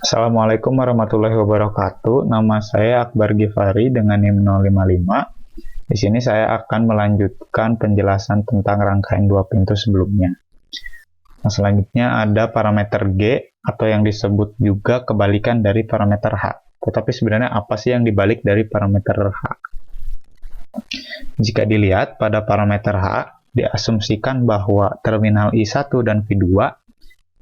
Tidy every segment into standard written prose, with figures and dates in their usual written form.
Assalamualaikum warahmatullahi wabarakatuh. Nama saya Akbar Gifari dengan NIM 055. Di sini saya akan melanjutkan penjelasan tentang rangkaian dua pintu sebelumnya. Nah, selanjutnya ada parameter G atau yang disebut juga kebalikan dari parameter H. Tetapi sebenarnya apa sih yang dibalik dari parameter H? Jika dilihat pada parameter H, diasumsikan bahwa terminal I1 dan V2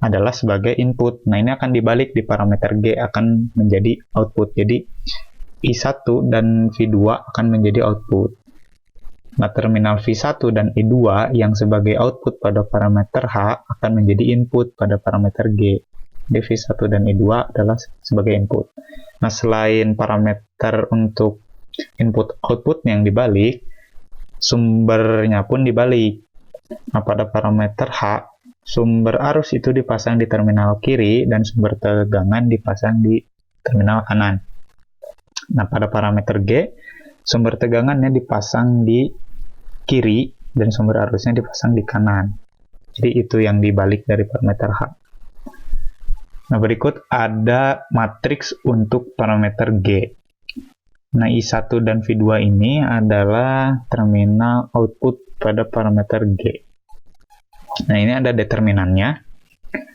adalah sebagai input. Nah, ini akan dibalik di parameter G akan menjadi output. Jadi, I1 dan V2 akan menjadi output. Nah, terminal V1 dan I2 yang sebagai output pada parameter H akan menjadi input pada parameter G. Jadi, V1 dan I2 adalah sebagai input. Nah, selain parameter untuk input-output yang dibalik, sumbernya pun dibalik. Nah, pada parameter H, sumber arus itu dipasang di terminal kiri dan sumber tegangan dipasang di terminal kanan. Nah, pada parameter G, sumber tegangannya dipasang di kiri dan sumber arusnya dipasang di kanan. Jadi itu yang dibalik dari parameter H. Nah, berikut ada matriks untuk parameter G. Nah, I1 dan V2 ini adalah terminal output pada parameter G. Nah, ini ada determinannya.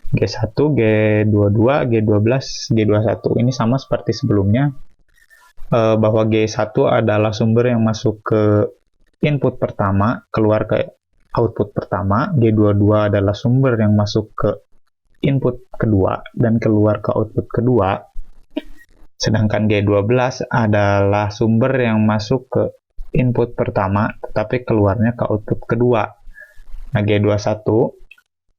G1, G22, G12, G21. Ini sama seperti sebelumnya, bahwa G1 adalah sumber yang masuk ke input pertama, keluar ke output pertama. G22 adalah sumber yang masuk ke input kedua dan keluar ke output kedua. Sedangkan G12 adalah sumber yang masuk ke input pertama, tetapi keluarnya ke output kedua. Nah, G21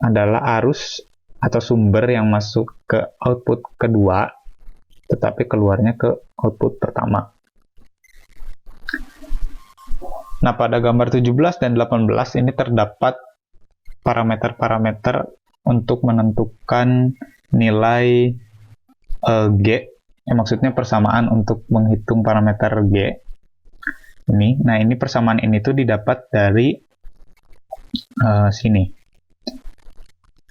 adalah arus atau sumber yang masuk ke output kedua, tetapi keluarnya ke output pertama. Nah, pada gambar 17 dan 18 ini terdapat parameter-parameter untuk menentukan nilai G. Maksudnya persamaan untuk menghitung parameter G. Nah, ini persamaan ini tuh didapat dari sini.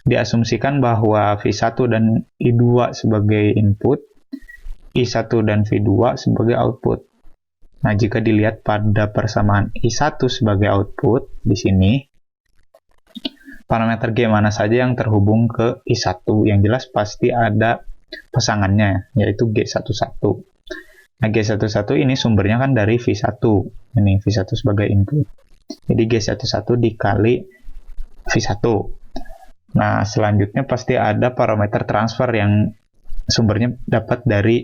Diasumsikan bahwa V1 dan I2 sebagai input, I1 dan V2 sebagai output. Nah, jika dilihat pada persamaan I1 sebagai output di sini, parameter G mana saja yang terhubung ke I1? Yang jelas pasti ada pasangannya, yaitu G11. Nah, G11 ini sumbernya kan dari V1. Ini V1 sebagai input. Jadi G11 dikali V1. Nah, selanjutnya pasti ada parameter transfer yang sumbernya dapat dari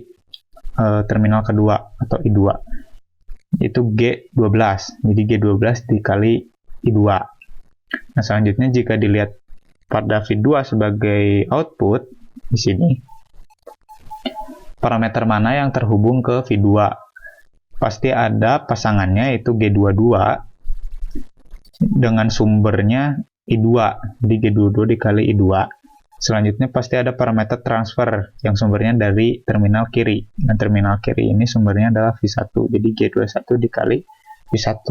terminal kedua atau I2. Itu G12. Jadi G12 dikali I2. Nah, selanjutnya jika dilihat pada V2 sebagai output di sini, parameter mana yang terhubung ke V2? Pasti ada pasangannya, yaitu G22 dengan sumbernya I2. Jadi G22 dikali I2. Selanjutnya pasti ada parameter transfer yang sumbernya dari terminal kiri. Dan terminal kiri ini sumbernya adalah V1. Jadi G21 dikali V1.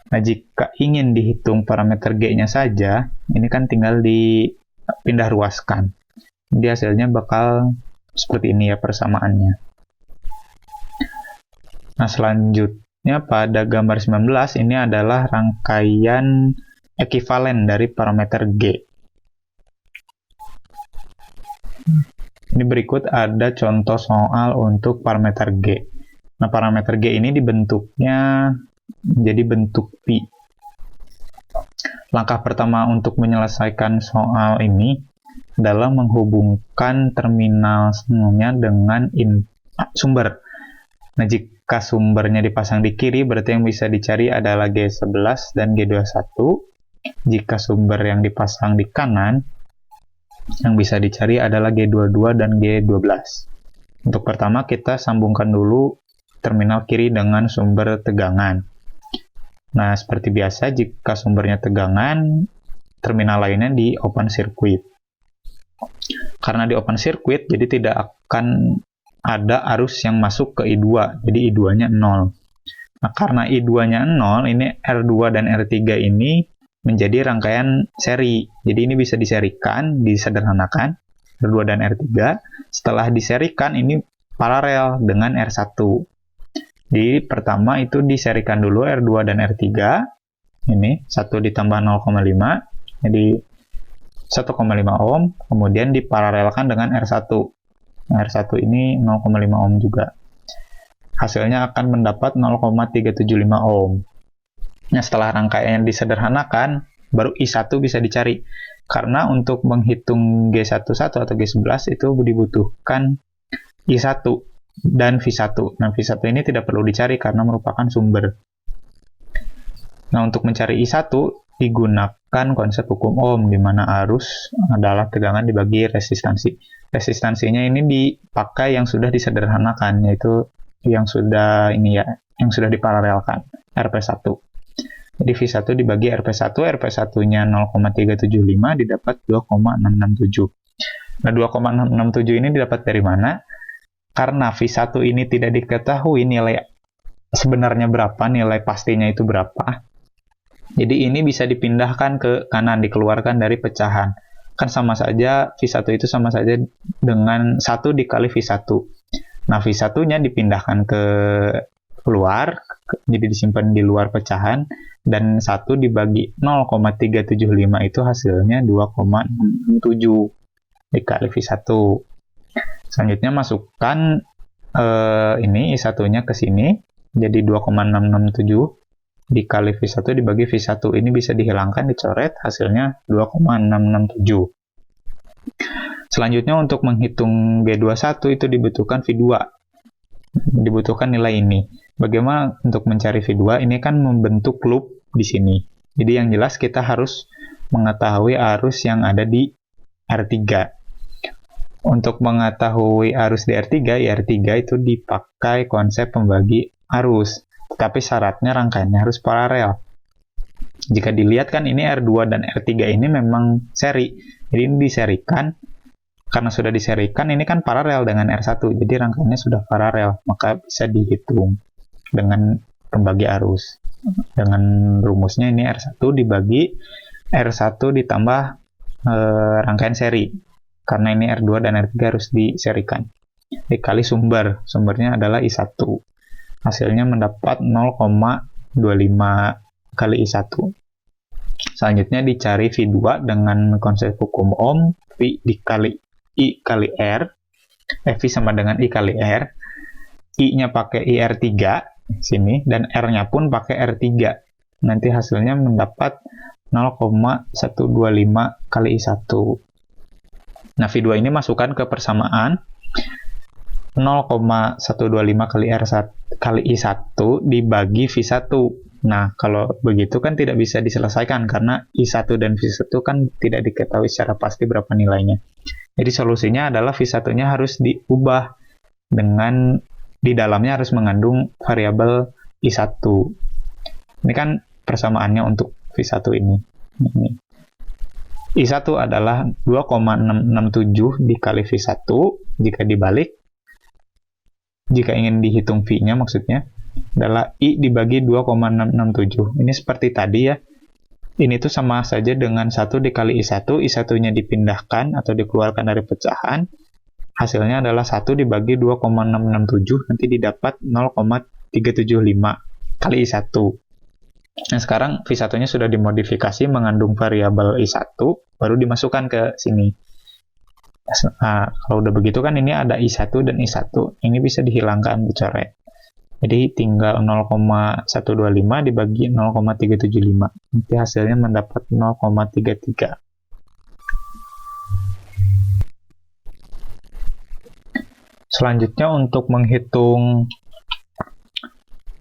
Nah, jika ingin dihitung parameter G-nya saja, ini kan tinggal dipindah ruaskan. Jadi hasilnya bakal seperti ini ya persamaannya. Nah, selanjutnya pada gambar 19 ini adalah rangkaian ekivalen dari parameter G. Ini berikut ada contoh soal untuk parameter G. Nah, parameter G ini dibentuknya menjadi bentuk pi. Langkah pertama untuk menyelesaikan soal ini adalah menghubungkan terminal semuanya dengan sumber. Nah, jika sumbernya dipasang di kiri, berarti yang bisa dicari adalah G11 dan G21. Jika sumber yang dipasang di kanan, yang bisa dicari adalah G22 dan G12. Untuk pertama, kita sambungkan dulu terminal kiri dengan sumber tegangan. Nah, seperti biasa, jika sumbernya tegangan, terminal lainnya di open circuit. Karena di open circuit, jadi tidak akan ada arus yang masuk ke I2, jadi I2-nya 0. Nah, karena I2-nya 0, ini R2 dan R3 ini menjadi rangkaian seri. Jadi ini bisa diserikan, disederhanakan. R2 dan R3. Setelah diserikan, ini paralel dengan R1. Jadi pertama itu diserikan dulu R2 dan R3. Ini 1 ditambah 0,5. Jadi 1,5 ohm. Kemudian diparalelkan dengan R1. Nah, R1 ini 0,5 ohm juga. Hasilnya akan mendapat 0,375 ohm. Nah, setelah rangkaian disederhanakan, baru I1 bisa dicari. Karena untuk menghitung G11 atau G11 itu dibutuhkan I1 dan V1. Nah, V1 ini tidak perlu dicari karena merupakan sumber. Nah, untuk mencari I1 digunakan konsep hukum Ohm, di mana arus adalah tegangan dibagi resistansi. Resistansinya ini dipakai yang sudah disederhanakan, yaitu yang sudah yang sudah diparalelkan, RP1. Jadi V1 dibagi RP1, RP1-nya 0,375 didapat 2,667. Nah, 2,667 ini didapat dari mana? Karena V1 ini tidak diketahui nilai sebenarnya berapa, nilai pastinya itu berapa. Jadi ini bisa dipindahkan ke kanan, dikeluarkan dari pecahan. Kan sama saja, V1 itu sama saja dengan 1 dikali V1. Nah, V1-nya dipindahkan ke keluar, jadi disimpan di luar pecahan, dan 1 dibagi 0,375 itu hasilnya 2,67 dikali V1. Selanjutnya masukkan ini I1-nya ke sini, jadi 2,667 dikali V1 dibagi V1. Ini bisa dihilangkan, dicoret, hasilnya 2,667. Selanjutnya untuk menghitung G21 itu dibutuhkan V2. Dibutuhkan nilai ini. Bagaimana untuk mencari V2? Ini kan membentuk loop di sini. Jadi yang jelas kita harus mengetahui arus yang ada di R3. Untuk mengetahui arus di R3, ya R3 itu dipakai konsep pembagi arus. Tetapi syaratnya rangkaiannya harus paralel. Jika dilihat kan ini R2 dan R3 ini memang seri. Jadi ini diserikan. Karena sudah diserikan, ini kan paralel dengan R1. Jadi rangkaiannya sudah paralel. Maka bisa dihitung dengan pembagi arus. Dengan rumusnya ini R1 dibagi R1 ditambah rangkaian seri. Karena ini R2 dan R3 harus diserikan. Dikali sumber. Sumbernya adalah I1. Hasilnya mendapat 0,25 kali I1. Selanjutnya dicari V2 dengan konsep hukum Ohm. V dikali I kali R. V sama dengan I kali R. I-nya pakai IR3 sini, dan R-nya pun pakai R3. Nanti hasilnya mendapat 0,125 kali I1. Nah, V2 ini masukkan ke persamaan 0,125 kali R1 kali I1 dibagi V1. Nah, kalau begitu kan tidak bisa diselesaikan karena I1 dan V1 kan tidak diketahui secara pasti berapa nilainya. Jadi solusinya adalah V1-nya harus diubah dengan di dalamnya harus mengandung variabel I1. Ini kan persamaannya untuk V1 ini. I1 adalah 2,667 dikali V1 jika dibalik. Jika ingin dihitung V-nya maksudnya adalah I dibagi 2,667. Ini seperti tadi ya. Ini tuh sama saja dengan 1 dikali I1. I1-nya dipindahkan atau dikeluarkan dari pecahan. Hasilnya adalah 1 dibagi 2,667. Nanti didapat 0,375 kali I1. Nah, sekarang V1-nya sudah dimodifikasi mengandung variabel I1. Baru dimasukkan ke sini. Nah, kalau udah begitu kan ini ada I1 dan I1. Ini bisa dihilangkan, dicoret. Jadi tinggal 0,125 dibagi 0,375. Nanti hasilnya mendapat 0,33. Selanjutnya untuk menghitung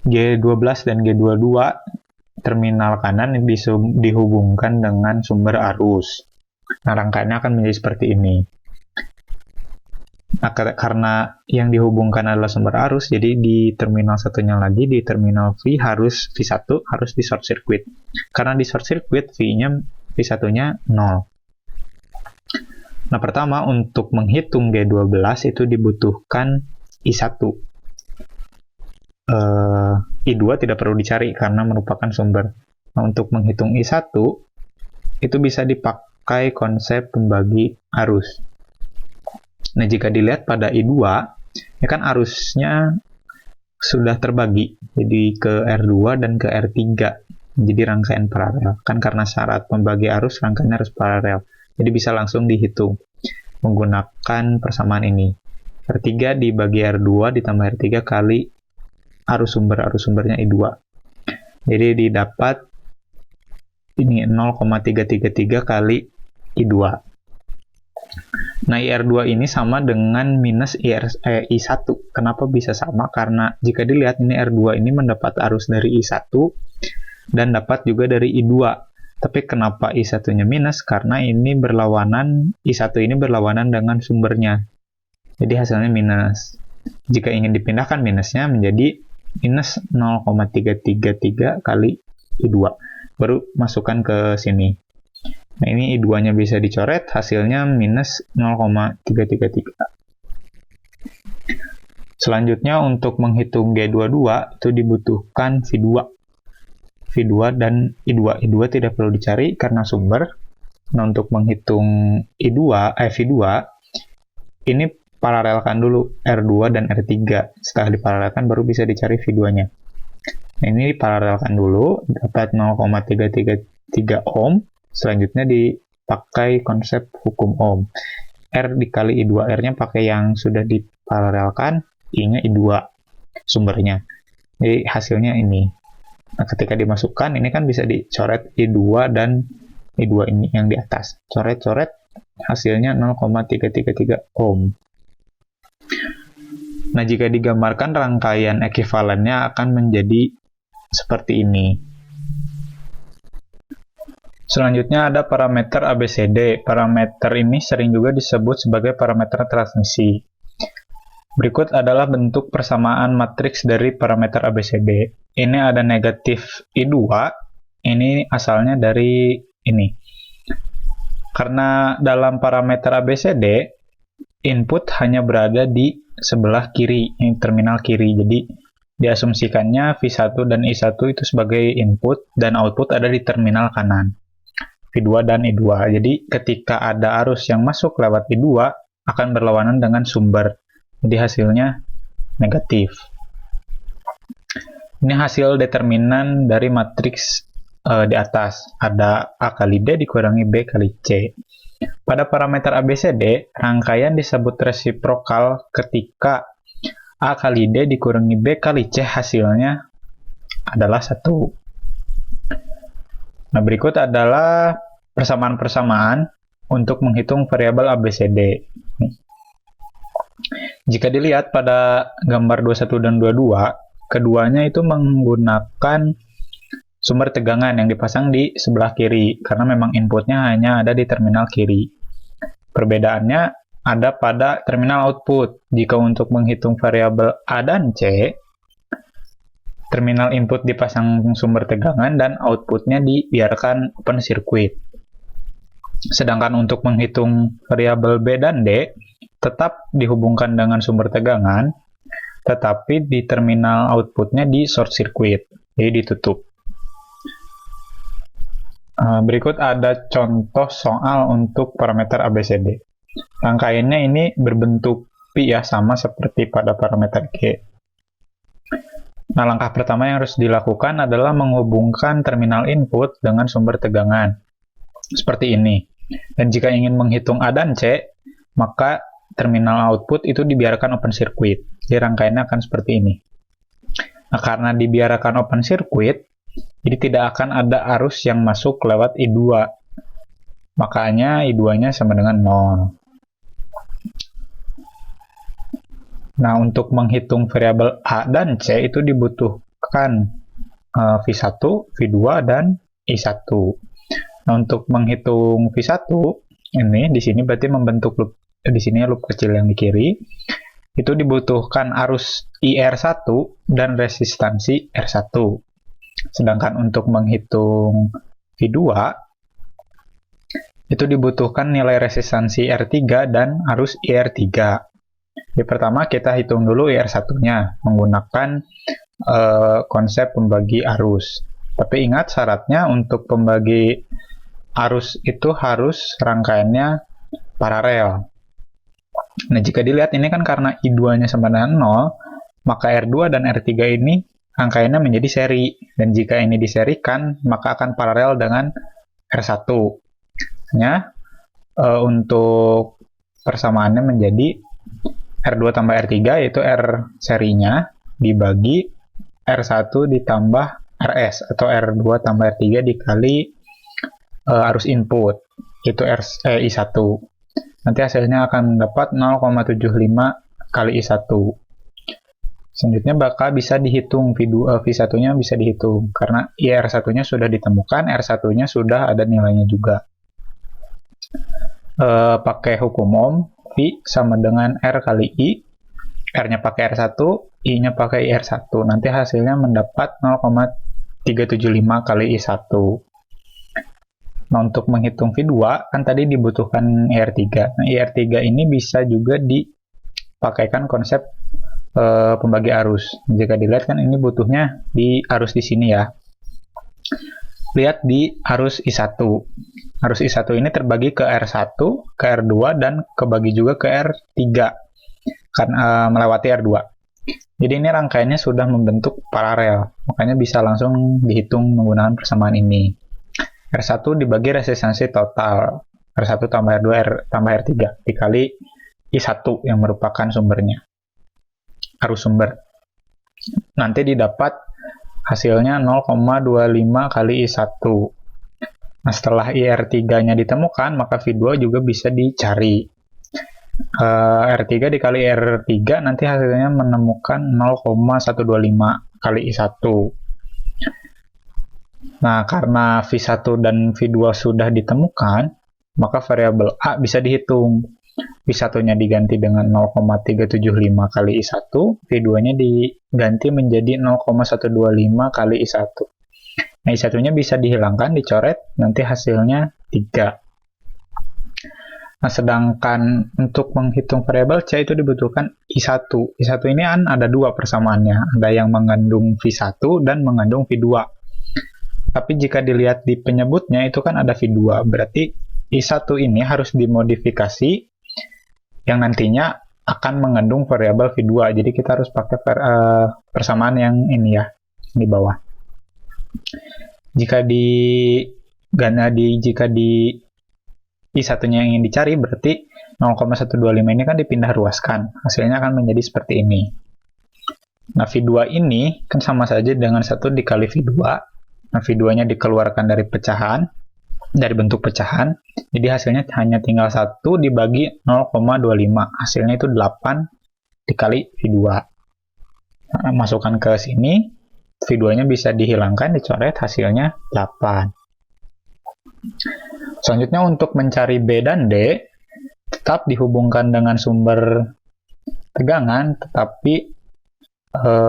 G12 dan G22, terminal kanan dihubungkan dengan sumber arus. Nah, rangkaiannya akan menjadi seperti ini. Nah, karena yang dihubungkan adalah sumber arus, jadi di terminal satunya lagi, di terminal V1 harus di short circuit. Karena di short circuit, V1-nya 0. Nah, pertama untuk menghitung G12 itu dibutuhkan I1. I2 tidak perlu dicari karena merupakan sumber. Nah, untuk menghitung I1, itu bisa dipakai konsep pembagi arus. Nah, jika dilihat pada I2, ya kan arusnya sudah terbagi jadi ke R2 dan ke R3. Jadi rangkaian paralel. Kan karena syarat pembagi arus, rangkaiannya harus paralel. Jadi bisa langsung dihitung menggunakan persamaan ini. R3 dibagi R2 ditambah R3 kali arus sumbernya I2. Jadi didapat ini 0,333 kali I2. Nah, IR2 ini sama dengan minus I1. Kenapa bisa sama? Karena jika dilihat ini R2 ini mendapat arus dari I1 dan dapat juga dari I2. Tapi kenapa I1-nya minus? Karena ini berlawanan, I1 ini berlawanan dengan sumbernya. Jadi hasilnya minus. Jika ingin dipindahkan minusnya menjadi minus 0,333 kali I2. Baru masukkan ke sini. Nah, ini I2-nya bisa dicoret, hasilnya minus 0,333. Selanjutnya, untuk menghitung G22, itu dibutuhkan V2. V2 dan I2. I2 tidak perlu dicari karena sumber. Nah, untuk menghitung V2, ini paralelkan dulu R2 dan R3. Setelah diparalelkan, baru bisa dicari V2-nya. Nah, ini diparalelkan dulu, dapat 0,333 ohm. Selanjutnya dipakai konsep hukum Ohm. R dikali I2, R-nya pakai yang sudah diparalelkan, I-nya I2 sumbernya. Jadi hasilnya ini. Nah, ketika dimasukkan, ini kan bisa dicoret I2 dan I2 ini yang di atas. Coret-coret, hasilnya 0,333 ohm. Nah, jika digambarkan rangkaian ekuivalennya akan menjadi seperti ini. Selanjutnya ada parameter ABCD. Parameter ini sering juga disebut sebagai parameter transmisi. Berikut adalah bentuk persamaan matriks dari parameter ABCD. Ini ada negatif I2, ini asalnya dari ini. Karena dalam parameter ABCD, input hanya berada di sebelah kiri, terminal kiri. Jadi, diasumsikannya V1 dan I1 itu sebagai input, dan output ada di terminal kanan. V2 dan I2. Jadi ketika ada arus yang masuk lewat I2 akan berlawanan dengan sumber. Jadi hasilnya negatif. Ini hasil determinan dari matriks di atas. Ada A kali D dikurangi B kali C. Pada parameter ABCD, rangkaian disebut resiprokal ketika A kali D dikurangi B kali C hasilnya adalah 1. Nah, berikut adalah persamaan-persamaan untuk menghitung variabel ABCD. Jika dilihat pada gambar 21 dan 22, keduanya itu menggunakan sumber tegangan yang dipasang di sebelah kiri, karena memang inputnya hanya ada di terminal kiri. Perbedaannya ada pada terminal output. Jika untuk menghitung variabel A dan C, terminal input dipasang sumber tegangan dan outputnya dibiarkan open circuit. Sedangkan untuk menghitung variabel B dan D, tetap dihubungkan dengan sumber tegangan, tetapi di terminal outputnya di short circuit, jadi ditutup. Berikut ada contoh soal untuk parameter ABCD. Rangkaiannya ini berbentuk pi ya, sama seperti pada parameter G. Nah, langkah pertama yang harus dilakukan adalah menghubungkan terminal input dengan sumber tegangan. Seperti ini. Dan jika ingin menghitung A dan C, maka terminal output itu dibiarkan open circuit. Jadi rangkaiannya akan seperti ini. Nah, karena dibiarkan open circuit, jadi tidak akan ada arus yang masuk lewat I2. Makanya I2-nya sama dengan 0. Nah, untuk menghitung variabel A dan C itu dibutuhkan V1, V2, dan I1. Nah, untuk menghitung V1, ini di sini berarti membentuk loop, di sini loop kecil yang di kiri, itu dibutuhkan arus IR1 dan resistansi R1. Sedangkan untuk menghitung V2, itu dibutuhkan nilai resistansi R3 dan arus IR3. Jadi pertama kita hitung dulu IR1-nya menggunakan konsep pembagi arus. Tapi ingat syaratnya untuk pembagi arus itu harus rangkaiannya paralel. Nah, jika dilihat ini kan karena I2-nya sama dengan 0, maka R2 dan R3 ini rangkaiannya menjadi seri. Dan jika ini diserikan, maka akan paralel dengan R1. Hanya untuk persamaannya menjadi R2 tambah R3, yaitu R serinya, dibagi R1 ditambah RS, atau R2 tambah R3 dikali arus input, itu I1. Nanti hasilnya akan dapat 0,75 kali I1. Selanjutnya bakal bisa dihitung, V1-nya bisa dihitung, karena IR1-nya sudah ditemukan, R1-nya sudah ada nilainya juga. Pakai hukum Ohm, V sama dengan R kali I, R-nya pakai R1, I-nya pakai IR1. Nanti hasilnya mendapat 0,375 kali I1. Nah, untuk menghitung V2, kan tadi dibutuhkan IR3. Nah, IR3 ini bisa juga dipakaikan konsep pembagi arus. Jika dilihat kan ini butuhnya di arus di sini ya. Lihat di arus I1. Arus I1 ini terbagi ke R1, ke R2, dan kebagi juga ke R3. Karena melewati R2. Jadi ini rangkaiannya sudah membentuk paralel. Makanya bisa langsung dihitung menggunakan persamaan ini. R1 dibagi resistansi total, R1 tambah R2 tambah R3 dikali I1 yang merupakan sumbernya, arus sumber. Nanti didapat hasilnya 0,25 kali I1. Nah, setelah IR3-nya ditemukan, maka V2 juga bisa dicari. R3 dikali R3 nanti hasilnya menemukan 0,125 kali I1. Nah, karena V1 dan V2 sudah ditemukan, maka variabel A bisa dihitung. V1-nya diganti dengan 0,375 kali I1, V2-nya diganti menjadi 0,125 kali I1. Nah, I1-nya bisa dihilangkan, dicoret, nanti hasilnya 3. Nah, sedangkan untuk menghitung variabel C itu dibutuhkan I1. I1 ini kan ada dua persamaannya, ada yang mengandung V1 dan mengandung V2. Tapi jika dilihat di penyebutnya itu kan ada V2, berarti I1 ini harus dimodifikasi yang nantinya akan mengandung variabel V2. Jadi kita harus pakai persamaan yang ini ya, di bawah. Jika di I1-nya yang ingin dicari, berarti 0,125 ini kan dipindah ruaskan. Hasilnya akan menjadi seperti ini. Nah, V2 ini kan sama saja dengan 1 dikali V2. Nah, V2-nya dikeluarkan dari pecahan, dari bentuk pecahan. Jadi hasilnya hanya tinggal 1 dibagi 0,25. Hasilnya itu 8 dikali V2. Nah, masukkan ke sini, V2-nya bisa dihilangkan, dicoret, hasilnya 8. Selanjutnya untuk mencari B dan D, tetap dihubungkan dengan sumber tegangan, tetapi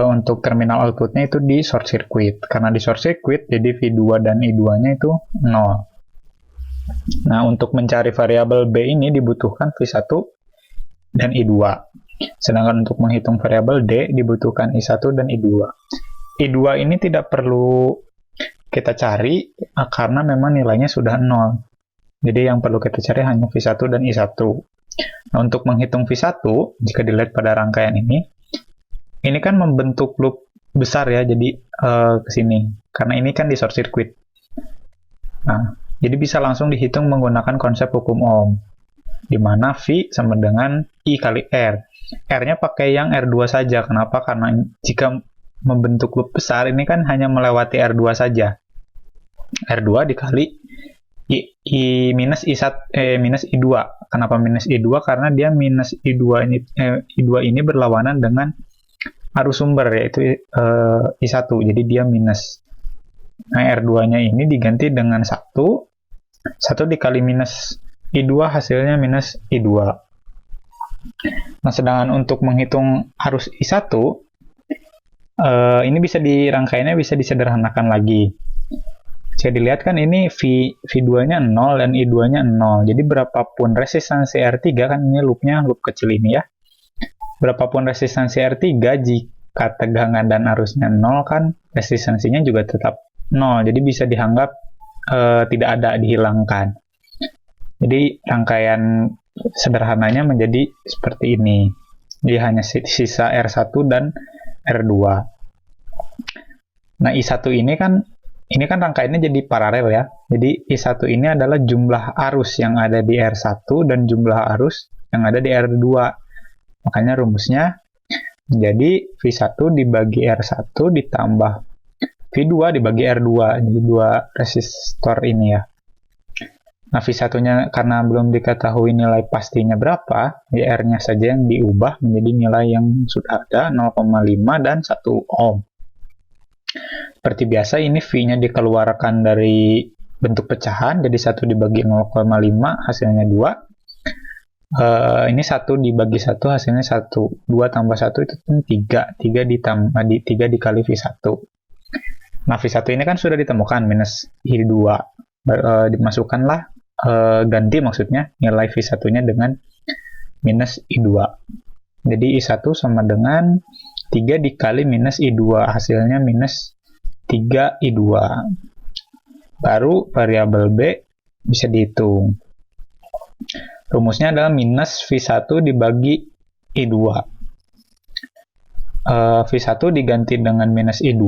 untuk terminal outputnya itu di short circuit. Karena di short circuit, jadi V2 dan I2-nya itu 0. Nah, untuk mencari variabel B ini dibutuhkan V1 dan I2. Sedangkan untuk menghitung variabel D dibutuhkan I1 dan I2. I2 ini tidak perlu kita cari karena memang nilainya sudah 0. Jadi yang perlu kita cari hanya V1 dan I1. Nah, untuk menghitung V1, jika dilihat pada rangkaian ini kan membentuk loop besar ya, jadi ke sini. Karena ini kan di short circuit. Nah, jadi bisa langsung dihitung menggunakan konsep hukum Ohm, di mana V sama dengan I kali R. R-nya pakai yang R2 saja. Kenapa? Karena jika membentuk loop besar, ini kan hanya melewati R2 saja. R2 dikali I minus I2. Kenapa minus I2? Karena dia minus I2 ini berlawanan dengan arus sumber, yaitu I1, jadi dia minus. Nah, R2-nya ini diganti dengan 1 dikali minus I2, hasilnya minus I2. Nah, sedangkan untuk menghitung arus I1, ini rangkaiannya bisa disederhanakan lagi. Jika dilihat kan ini V2-nya 0 dan I2-nya 0, jadi berapapun resistansi R3, kan ini loopnya loop kecil ini ya, berapapun resistansi R3, jika tegangan dan arusnya 0 kan resistansinya juga tetap 0. Jadi bisa dianggap tidak ada, dihilangkan. Jadi rangkaian sederhananya menjadi seperti ini. Jadi hanya sisa R1 dan R2. Nah, I1 ini kan rangkaiannya jadi paralel ya. Jadi I1 ini adalah jumlah arus yang ada di R1 dan jumlah arus yang ada di R2. Makanya rumusnya menjadi V1 dibagi R1 ditambah V2 dibagi R2. Jadi dua resistor ini ya. Nah, V1-nya karena belum diketahui nilai pastinya berapa, ya R-nya saja yang diubah menjadi nilai yang sudah ada, 0,5 dan 1 ohm. Seperti biasa, ini V-nya dikeluarkan dari bentuk pecahan, jadi 1 dibagi 0,5 hasilnya 2. Ini 1 dibagi 1 hasilnya 1. 2 tambah 1 itu 3. 3 dikali V1. Nah, V1 ini kan sudah ditemukan, minus I2. Dimasukkanlah, ganti maksudnya nilai V1-nya dengan minus I2. Jadi I1 sama dengan 3 dikali minus I2, hasilnya minus 3I2. Baru variabel B bisa dihitung. Rumusnya adalah minus V1 dibagi I2. V1 diganti dengan minus I2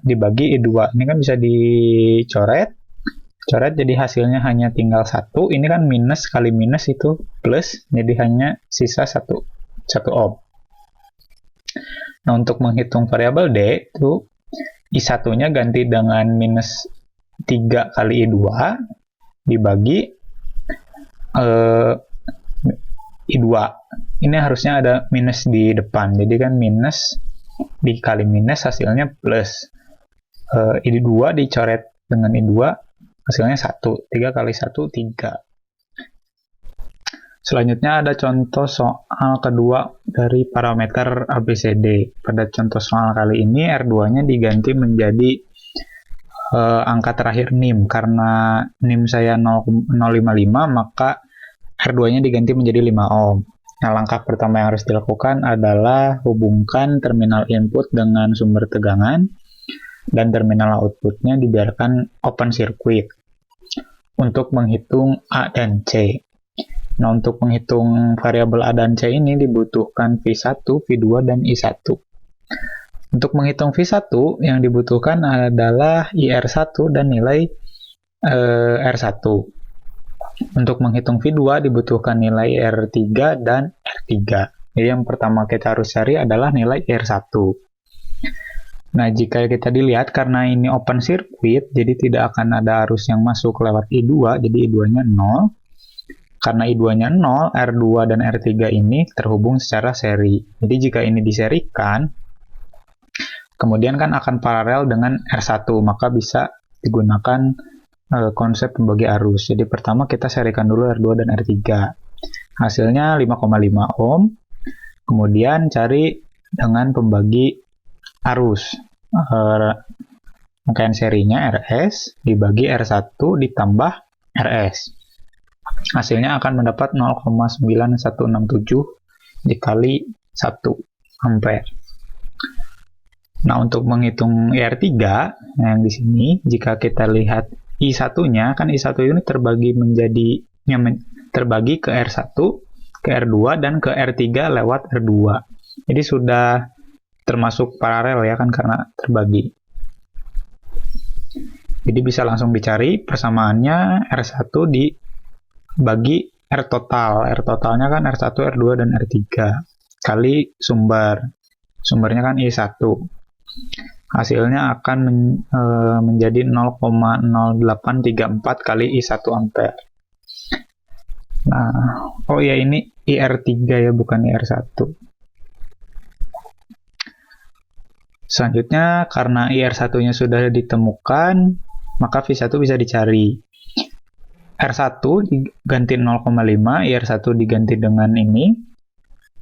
dibagi I2. Ini kan bisa dicoret. Coret jadi hasilnya hanya tinggal 1. Ini kan minus kali minus itu plus, jadi hanya sisa 1 ohm. Nah, untuk menghitung variabel D itu I1-nya ganti dengan minus 3 kali I2 dibagi I2. Ini harusnya ada minus di depan, jadi kan minus dikali minus hasilnya plus. I2 dicoret dengan I2 hasilnya 1. 3 kali 1, 3. Selanjutnya ada contoh soal kedua dari parameter ABCD. Pada contoh soal kali ini, R2-nya diganti menjadi angka terakhir NIM. Karena NIM saya 0,55, maka R2-nya diganti menjadi 5 ohm. Nah, langkah pertama yang harus dilakukan adalah hubungkan terminal input dengan sumber tegangan, dan terminal outputnya dibiarkan open circuit untuk menghitung A dan C. Nah, untuk menghitung variabel A dan C ini dibutuhkan V1, V2, dan I1. Untuk menghitung V1 yang dibutuhkan adalah IR1 dan nilai R1. Untuk menghitung V2 dibutuhkan nilai R3 dan R3. Jadi yang pertama kita harus cari adalah nilai R1. Nah, jika kita dilihat karena ini open circuit, jadi tidak akan ada arus yang masuk lewat I2, jadi I2-nya 0. Karena I2-nya 0, R2 dan R3 ini terhubung secara seri. Jadi jika ini diserikan, kemudian kan akan paralel dengan R1, maka bisa digunakan konsep pembagi arus. Jadi pertama kita serikan dulu R2 dan R3. Hasilnya 5,5 ohm. Kemudian cari dengan pembagi arus. Rangkaian serinya RS dibagi R1 ditambah RS. Hasilnya akan mendapat 0,9167 dikali 1 ampere. Nah, untuk menghitung IR3 yang di sini, jika kita lihat I1-nya, kan I1 ini terbagi ke R1, ke R2, dan ke R3 lewat R2. Jadi sudah termasuk paralel ya kan, karena terbagi. Jadi bisa langsung dicari persamaannya R1 dibagi R total. R totalnya kan R1, R2, dan R3 kali sumbernya kan I1. Hasilnya akan menjadi 0,0834 kali I1 ampere. Nah, oh ya, ini IR3 ya, bukan IR1. Selanjutnya, karena IR1-nya sudah ditemukan, maka V1 bisa dicari. R1 diganti 0,5, IR1 diganti dengan ini,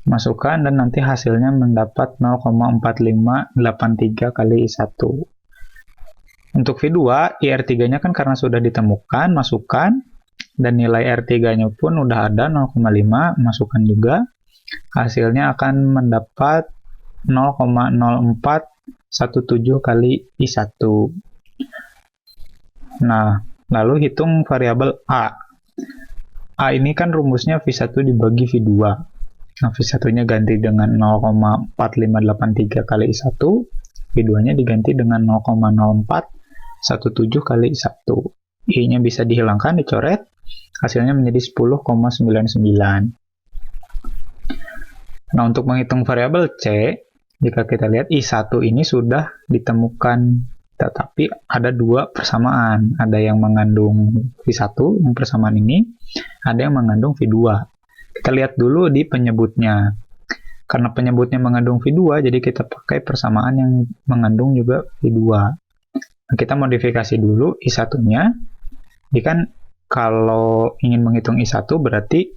masukkan, dan nanti hasilnya mendapat 0,4583 kali I1. Untuk V2, IR3-nya kan karena sudah ditemukan, masukkan, dan nilai R3-nya pun udah ada 0,5, masukkan juga. Hasilnya akan mendapat 0,0417 kali I1. Nah, lalu hitung variabel A. A ini kan rumusnya V1 dibagi V2. Nah, V1-nya ganti dengan 0,4583 kali I1, V2-nya diganti dengan 0,0417 kali I1. I-nya bisa dihilangkan, dicoret, hasilnya menjadi 10,99. Nah, untuk menghitung variabel C, jika kita lihat I1 ini sudah ditemukan, tetapi ada dua persamaan. Ada yang mengandung V1, yang persamaan ini, ada yang mengandung V2. Kita lihat dulu di penyebutnya. Karena penyebutnya mengandung V2, jadi kita pakai persamaan yang mengandung juga V2. Nah, kita modifikasi dulu I1-nya. Jadi kan kalau ingin menghitung I1 berarti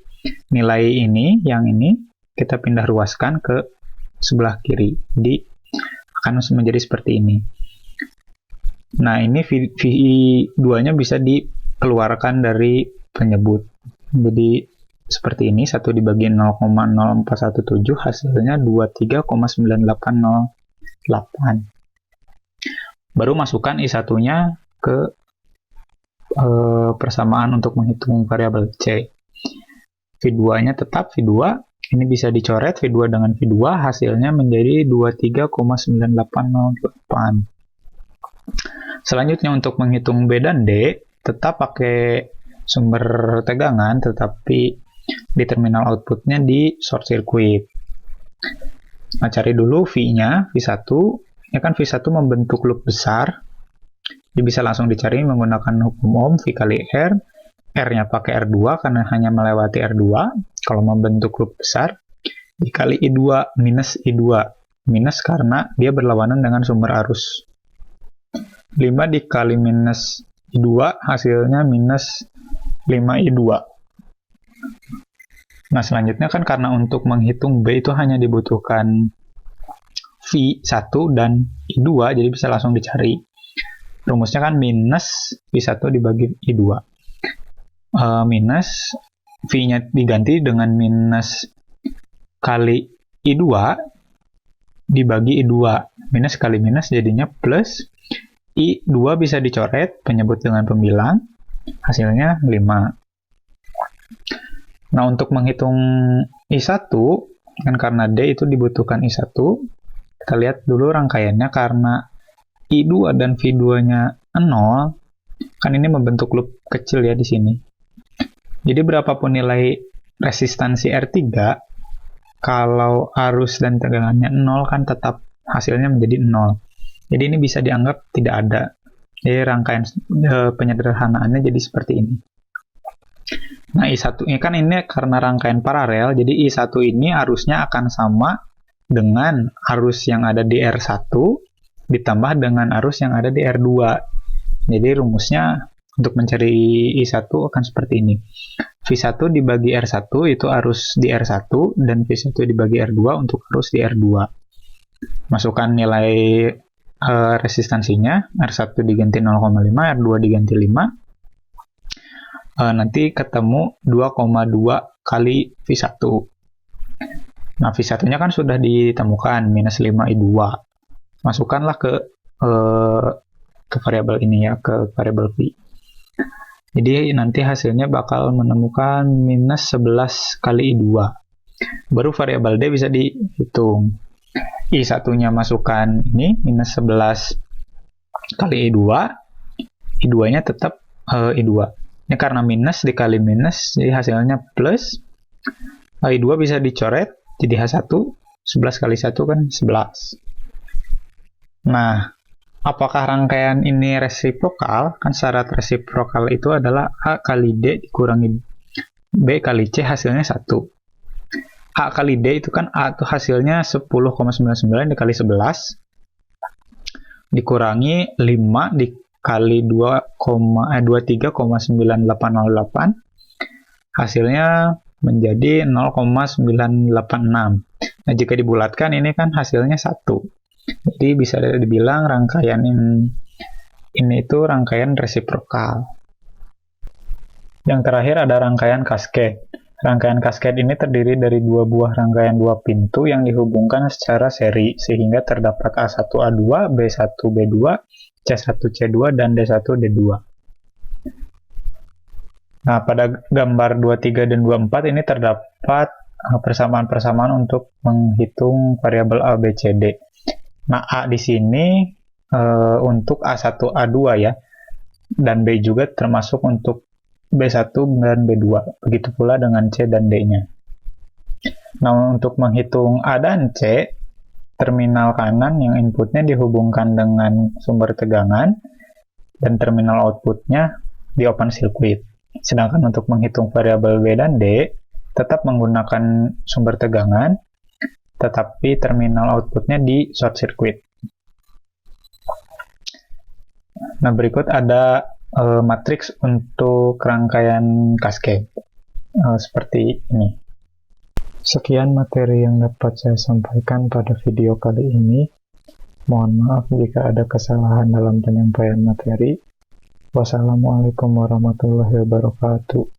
nilai ini, yang ini, kita pindah ruaskan ke sebelah kiri. Jadi akan menjadi seperti ini. Nah, ini V2-nya bisa dikeluarkan dari penyebut. Jadi seperti ini, 1 dibagi 0,0417 hasilnya 23,98. Baru masukkan I1-nya ke persamaan untuk menghitung variabel C. V2-nya tetap V2, ini bisa dicoret V2 dengan V2, hasilnya menjadi 23,9808. Selanjutnya untuk menghitung B dan D, tetap pakai sumber tegangan, tetapi di terminal outputnya di short circuit. Nah, cari dulu V-nya, V1. Ini kan V1 membentuk loop besar. Jadi bisa langsung dicari menggunakan hukum Ohm, V kali R. R-nya pakai R2 karena hanya melewati R2. Kalau membentuk loop besar, dikali I2 minus I2. Minus karena dia berlawanan dengan sumber arus. 5 dikali minus I2, hasilnya minus 5I2. Nah, selanjutnya kan karena untuk menghitung B itu hanya dibutuhkan V1 dan I2, jadi bisa langsung dicari. Rumusnya kan minus V1 dibagi I2. Minus V-nya diganti dengan minus kali I2 dibagi I2. Minus kali minus jadinya plus. I2 bisa dicoret, penyebut dengan pembilang, hasilnya 5. Nah, untuk menghitung I1, kan karena D itu dibutuhkan I1, kita lihat dulu rangkaiannya. Karena I2 dan V2-nya 0, kan ini membentuk loop kecil ya di sini. Jadi berapapun nilai resistansi R3, kalau arus dan tegangannya 0 kan tetap hasilnya menjadi 0. Jadi ini bisa dianggap tidak ada. Jadi rangkaian penyederhanaannya jadi seperti ini. Nah, I1 ini kan ini karena rangkaian paralel, jadi I1 ini arusnya akan sama dengan arus yang ada di R1 ditambah dengan arus yang ada di R2. Jadi rumusnya untuk mencari I1 akan seperti ini. V1 dibagi R1 itu arus di R1 dan V1 dibagi R2 untuk arus di R2. Masukkan nilai resistansinya, R1 diganti 0,5, R2 diganti 5. Nanti ketemu 2,2 kali V1. Nah, V1-nya kan sudah ditemukan, minus 5I2. Masukkanlah ke variabel ini ya, ke variabel V. Jadi nanti hasilnya bakal menemukan minus 11 kali I2. Baru variabel D bisa dihitung. I1-nya masukkan ini, minus 11 kali I2. I2-nya tetap I2. Ini karena minus dikali minus, jadi hasilnya plus. I2 bisa dicoret, jadi H1. 11 kali 1 kan 11. Nah, apakah rangkaian ini resiprokal? Kan syarat resiprokal itu adalah A kali D dikurangi B kali C, hasilnya 1. A kali D itu kan A itu hasilnya 10,99 dikali 11 dikurangi 5 dikali 23,9808, hasilnya menjadi 0,986. Nah, jika dibulatkan ini kan hasilnya 1. Jadi bisa dibilang rangkaian ini itu rangkaian resiprokal. Yang terakhir ada rangkaian kaskade. Rangkaian kaskade ini terdiri dari dua buah rangkaian dua pintu yang dihubungkan secara seri, sehingga terdapat A1A2, B1B2, C1C2, dan D1D2. Nah, pada gambar 23 dan 24 ini terdapat persamaan-persamaan untuk menghitung variabel A, B, C, D. Nah, A di sini untuk A1, A2 ya, dan B juga termasuk untuk B1 dan B2. Begitu pula dengan C dan D-nya. Nah, untuk menghitung A dan C, terminal kanan yang inputnya dihubungkan dengan sumber tegangan, dan terminal outputnya di open circuit. Sedangkan untuk menghitung variabel B dan D, tetap menggunakan sumber tegangan, tetapi terminal outputnya di short circuit. Nah, berikut ada matriks untuk rangkaian cascade seperti ini. Sekian materi yang dapat saya sampaikan pada video kali ini. Mohon maaf jika ada kesalahan dalam penyampaian materi. Wassalamualaikum warahmatullahi wabarakatuh.